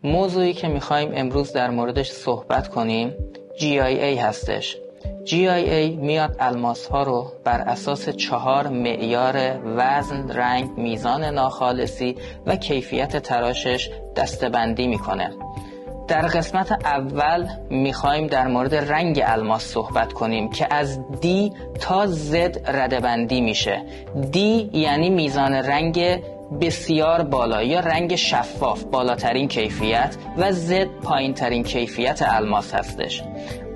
موضوعی که میخوایم امروز در موردش صحبت کنیم GIA هستش. GIA میاد الماس ها رو بر اساس 4 معیار وزن، رنگ، میزان ناخالصی و کیفیت تراشش دسته‌بندی میکنه. در قسمت اول میخوایم در مورد رنگ الماس صحبت کنیم که از D تا Z رده‌بندی میشه. D یعنی میزان رنگ بسیار بالا یا رنگ شفاف، بالاترین کیفیت، و Z پایین ترین کیفیت الماس هستش.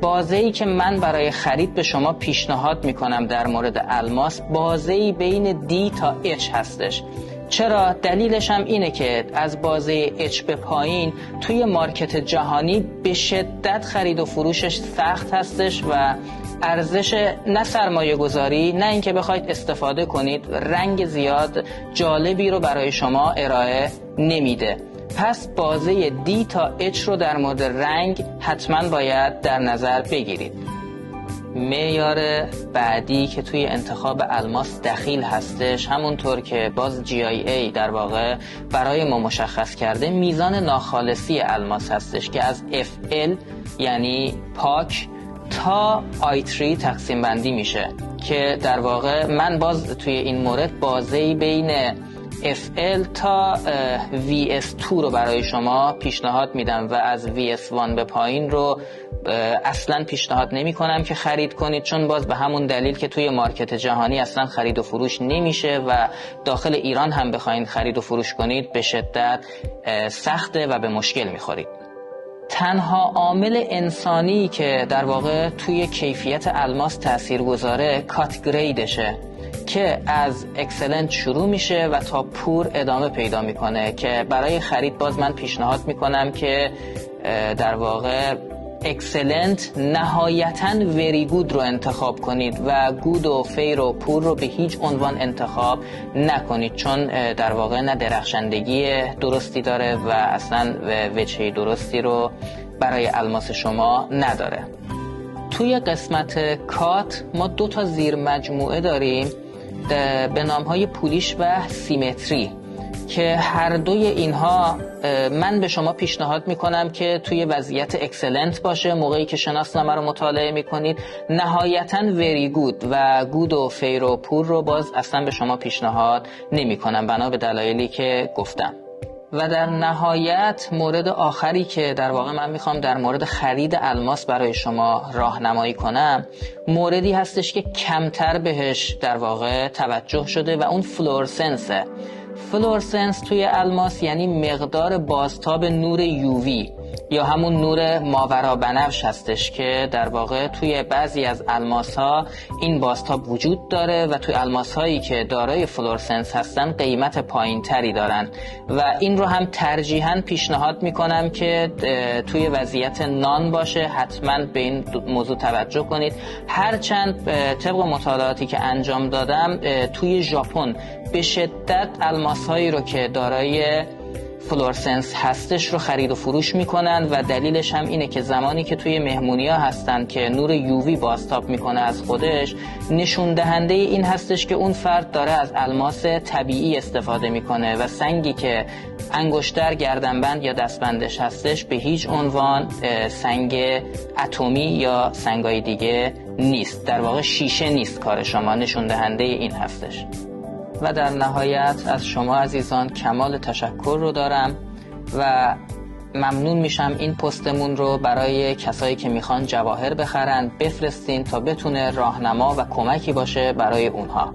بازه‌ای که من برای خرید به شما پیشنهاد میکنم در مورد الماس، بازه‌ای بین D تا H هستش. چرا؟ دلیلش هم اینه که از بازه H به پایین توی مارکت جهانی به شدت خرید و فروشش سخت هستش و ارزش نه سرمایه گذاری نه اینکه بخواید استفاده کنید رنگ زیاد جالبی رو برای شما ارائه نمیده. پس بازه D تا H رو در مورد رنگ حتما باید در نظر بگیرید. معیار بعدی که توی انتخاب الماس دخیل هستش، همونطور که باز GIA در واقع برای ما مشخص کرده، میزان ناخالصی الماس هستش که از FL یعنی پاک تا I3 تقسیم بندی میشه که در واقع من باز توی این مورد بازه‌ای بین FL تا VS2 رو برای شما پیشنهاد میدم و از VS1 به پایین رو اصلا پیشنهاد نمی کنم که خرید کنید، چون باز به همون دلیل که توی مارکت جهانی اصلا خرید و فروش نمیشه و داخل ایران هم بخواید خرید و فروش کنید به شدت سخته و به مشکل میخورید. تنها عامل انسانی که در واقع توی کیفیت الماس تاثیرگذاره کات گریدشه که از اکسلنت شروع میشه و تا پور ادامه پیدا میکنه که برای خرید باز من پیشنهاد میکنم که در واقع اکسلنت نهایتاً وری گود رو انتخاب کنید و گود و فیر و پور رو به هیچ عنوان انتخاب نکنید، چون در واقع نه درخشندگی درستی داره و اصلا وجهه درستی رو برای الماس شما نداره. توی قسمت کات ما 2 تا زیر مجموعه داریم به نامهای پولیش و سیمتری که هر دوی اینها من به شما پیشنهاد میکنم که توی وضعیت اکسلنت باشه موقعی که شناسنامه رو مطالعه میکنید. نهایتاً وری گود و گود و فیر و پور رو باز اصلا به شما پیشنهاد نمیکنم بنا به دلایلی که گفتم. و در نهایت مورد آخری که در واقع من میخوام در مورد خرید الماس برای شما راهنمایی کنم، موردی هستش که کمتر بهش در واقع توجه شده و اون فلورسنسه. فلورسنس توی الماس یعنی مقدار بازتاب نور یووی یا همون نور ماورابنفش هستش که در واقع توی بعضی از الماس ها این بازتاب وجود داره و توی الماس هایی که دارای فلورسنس هستن قیمت پایین تری دارن و این رو هم ترجیحاً پیشنهاد میکنم که توی وضعیت نان باشه. حتما به این موضوع توجه کنید. هرچند طبق مطالعاتی که انجام دادم توی ژاپن به شدت الماس هایی رو که دارای فلورسنس هستش رو خرید و فروش میکنن و دلیلش هم اینه که زمانی که توی مهمونی ها هستن که نور یووی بازتاب میکنه از خودش، نشون دهنده این هستش که اون فرد داره از الماس طبیعی استفاده میکنه و سنگی که انگشتر، گردنبند یا دستبندش هستش به هیچ عنوان سنگ اتمی یا سنگای دیگه نیست. در واقع شیشه نیست کار شما. نشون دهنده این هستش. و در نهایت از شما عزیزان کمال تشکر رو دارم و ممنون میشم این پستمون رو برای کسایی که میخوان جواهر بخرن بفرستین تا بتونه راهنما و کمکی باشه برای اونها.